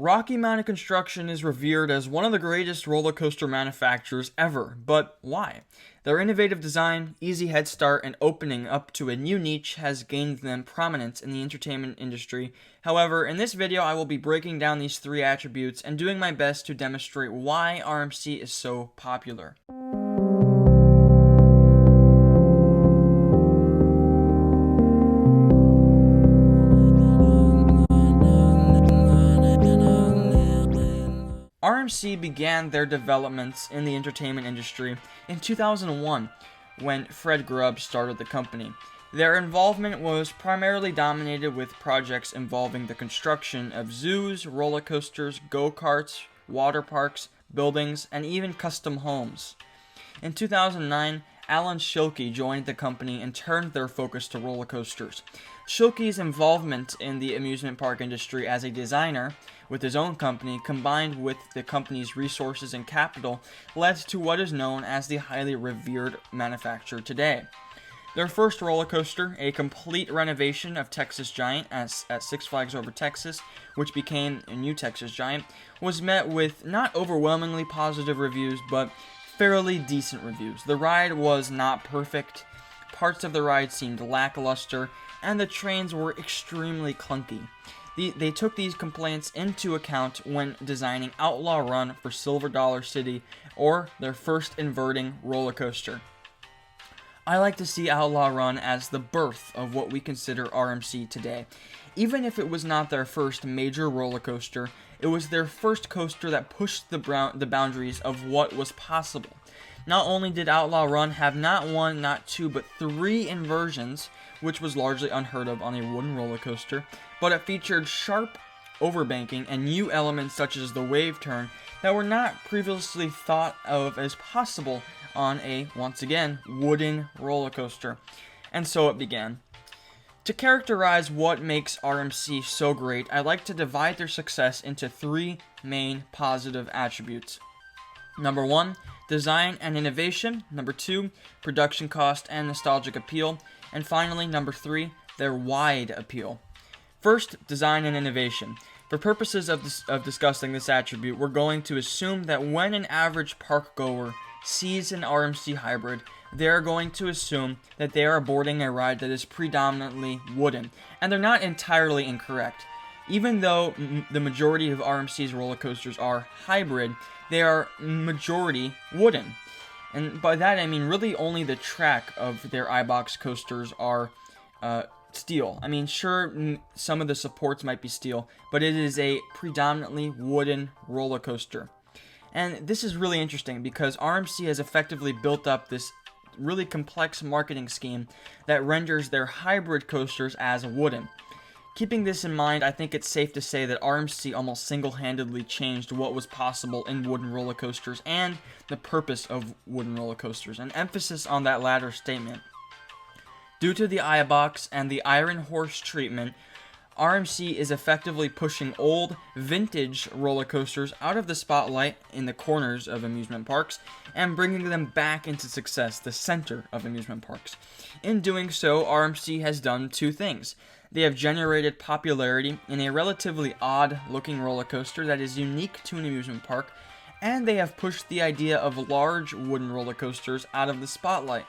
Rocky Mountain Construction is revered as one of the greatest roller coaster manufacturers ever, but why? Their innovative design, easy head start, and opening up to a new niche has gained them prominence in the entertainment industry. However, in this video I will be breaking down these three attributes and doing my best to demonstrate why RMC is so popular. RMC began their developments in the entertainment industry in 2001 when Fred Grubb started the company. Their involvement was primarily dominated with projects involving the construction of zoos, roller coasters, go-karts, water parks, buildings, and even custom homes. In 2009, Alan Schilke joined the company and turned their focus to roller coasters. Schilke's involvement in the amusement park industry as a designer with his own company, combined with the company's resources and capital, led to what is known as the highly revered manufacturer today. Their first roller coaster, a complete renovation of Texas Giant at Six Flags Over Texas, which became a new Texas Giant, was met with not overwhelmingly positive reviews, but fairly decent reviews. The ride was not perfect, parts of the ride seemed lackluster, and the trains were extremely clunky. They took these complaints into account when designing Outlaw Run for Silver Dollar City, or their first inverting roller coaster. I like to see Outlaw Run as the birth of what we consider RMC today. Even if it was not their first major roller coaster, it was their first coaster that pushed the boundaries of what was possible. Not only did Outlaw Run have not one, not two, but three inversions, which was largely unheard of on a wooden roller coaster, but it featured sharp overbanking and new elements such as the wave turn that were not previously thought of as possible on a, once again, wooden roller coaster. And so it began. To characterize what makes RMC so great, I like to divide their success into three main positive attributes. Number 1, design and innovation. Number 2, production cost and nostalgic appeal. And finally, number 3, their wide appeal. First, design and innovation. For purposes of discussing this attribute, we're going to assume that when an average park goer sees an RMC hybrid, they're going to assume that they are boarding a ride that is predominantly wooden. And they're not entirely incorrect. Even though the majority of RMC's roller coasters are hybrid, they are majority wooden. And by that I mean really only the track of their iBox coasters are steel. I mean, sure, some of the supports might be steel, but it is a predominantly wooden roller coaster. And this is really interesting because RMC has effectively built up this really complex marketing scheme that renders their hybrid coasters as wooden. Keeping this in mind, I think it's safe to say that RMC almost single-handedly changed what was possible in wooden roller coasters and the purpose of wooden roller coasters, an emphasis on that latter statement. Due to the iBox and the Iron Horse treatment, RMC is effectively pushing old, vintage roller coasters out of the spotlight in the corners of amusement parks and bringing them back into success, the center of amusement parks. In doing so, RMC has done two things. They have generated popularity in a relatively odd-looking roller coaster that is unique to an amusement park, and they have pushed the idea of large wooden roller coasters out of the spotlight.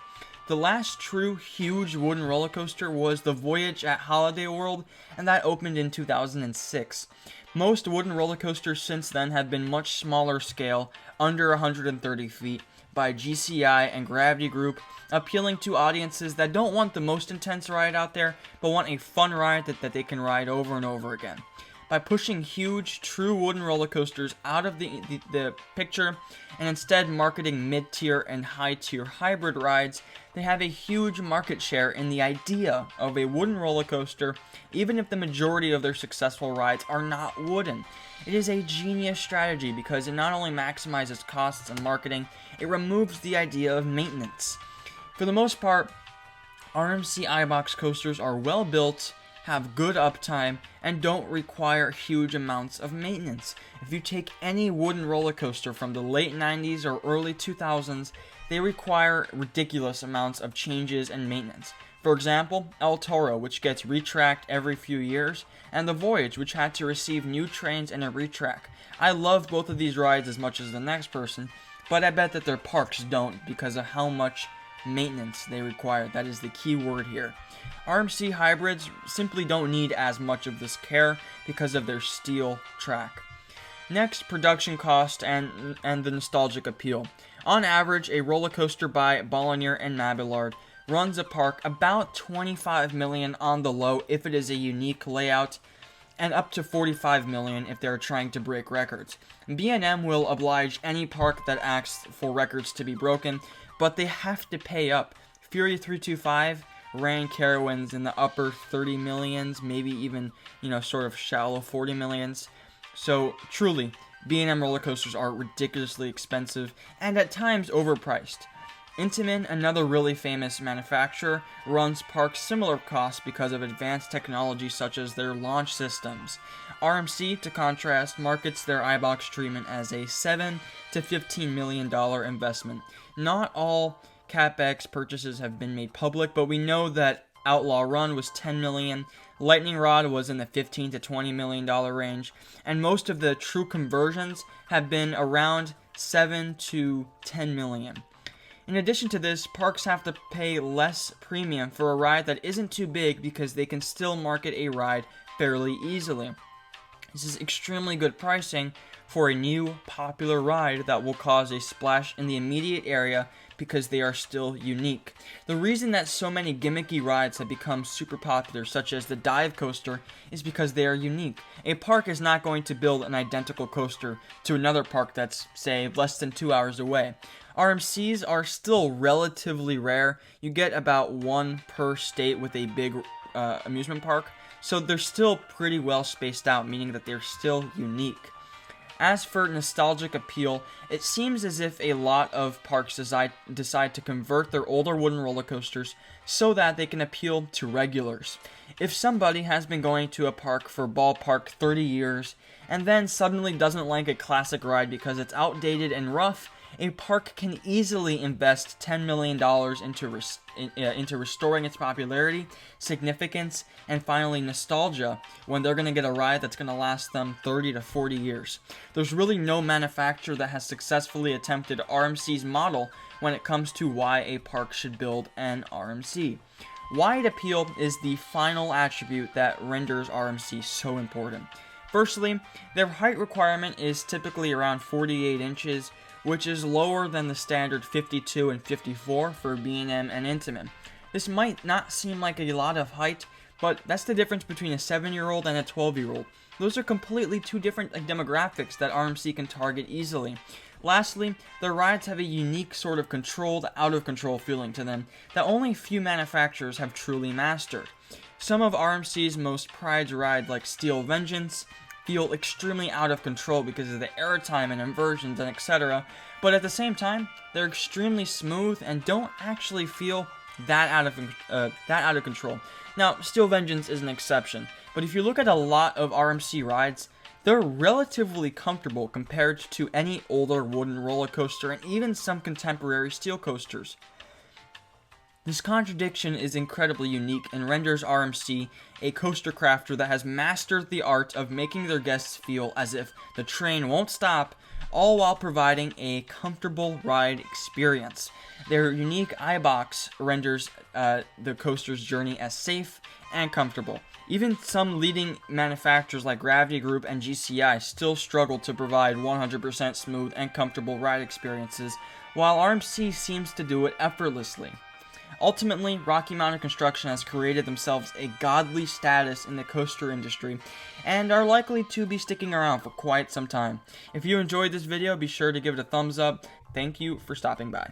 The last true huge wooden roller coaster was the Voyage at Holiday World, and that opened in 2006. Most wooden roller coasters since then have been much smaller scale, under 130 feet, by GCI and Gravity Group, appealing to audiences that don't want the most intense ride out there, but want a fun ride that they can ride over and over again. By pushing huge, true wooden roller coasters out of the picture and instead marketing mid-tier and high-tier hybrid rides, they have a huge market share in the idea of a wooden roller coaster, even if the majority of their successful rides are not wooden. It is a genius strategy because it not only maximizes costs and marketing, it removes the idea of maintenance. For the most part, RMC iBox coasters are well built, have good uptime, and don't require huge amounts of maintenance. If you take any wooden roller coaster from the late 90s or early 2000s, they require ridiculous amounts of changes and maintenance. For example, El Toro, which gets retracked every few years, and the Voyage, which had to receive new trains and a retrack. I love both of these rides as much as the next person, but I bet that their parks don't because of how much maintenance they require. That is the key word here. RMC hybrids simply don't need as much of this care because of their steel track. Next, production cost and the nostalgic appeal. On average, a roller coaster by Bollinger and Mabillard runs a park about $25 million on the low if it is a unique layout, and up to $45 million if they're trying to break records. B&M will oblige any park that asks for records to be broken, but they have to pay up. Fury 325 ran Carowinds in the upper 30 millions, maybe even, sort of shallow 40 millions. So, truly, B&M roller coasters are ridiculously expensive and at times overpriced. Intamin, another really famous manufacturer, runs parks similar costs because of advanced technology such as their launch systems. RMC, to contrast, markets their iBox treatment as a $7 to $15 million investment. Not all CapEx purchases have been made public, but we know that Outlaw Run was $10 million, Lightning Rod was in the $15 to $20 million range, and most of the true conversions have been around $7 to $10 million. In addition to this, parks have to pay less premium for a ride that isn't too big because they can still market a ride fairly easily. This is extremely good pricing for a new, popular ride that will cause a splash in the immediate area because they are still unique. The reason that so many gimmicky rides have become super popular, such as the dive coaster, is because they are unique. A park is not going to build an identical coaster to another park that's, say, less than 2 hours away. RMCs are still relatively rare. You get about one per state with a big amusement park, so they're still pretty well spaced out, meaning that they're still unique. As for nostalgic appeal, it seems as if a lot of parks decide to convert their older wooden roller coasters so that they can appeal to regulars. If somebody has been going to a park for ballpark 30 years and then suddenly doesn't like a classic ride because it's outdated and rough, a park can easily invest $10 million into restoring its popularity, significance, and finally nostalgia when they're going to get a ride that's going to last them 30 to 40 years. There's really no manufacturer that has successfully attempted RMC's model when it comes to why a park should build an RMC. Wide appeal is the final attribute that renders RMC so important. Firstly, their height requirement is typically around 48 inches, which is lower than the standard 52 and 54 for B&M and Intamin. This might not seem like a lot of height, but that's the difference between a 7-year-old and a 12-year-old. Those are completely two different demographics that RMC can target easily. Lastly, their rides have a unique sort of controlled, out-of-control feeling to them that only few manufacturers have truly mastered. Some of RMC's most prized rides, like Steel Vengeance, feel extremely out of control because of the airtime and inversions and etc. But at the same time, they're extremely smooth and don't actually feel that out of control. Now, Steel Vengeance is an exception, but if you look at a lot of RMC rides, they're relatively comfortable compared to any older wooden roller coaster and even some contemporary steel coasters. This contradiction is incredibly unique and renders RMC a coaster crafter that has mastered the art of making their guests feel as if the train won't stop, all while providing a comfortable ride experience. Their unique iBox renders the coaster's journey as safe and comfortable. Even some leading manufacturers like Gravity Group and GCI still struggle to provide 100% smooth and comfortable ride experiences, while RMC seems to do it effortlessly. Ultimately, Rocky Mountain Construction has created themselves a godly status in the coaster industry and are likely to be sticking around for quite some time. If you enjoyed this video, be sure to give it a thumbs up. Thank you for stopping by.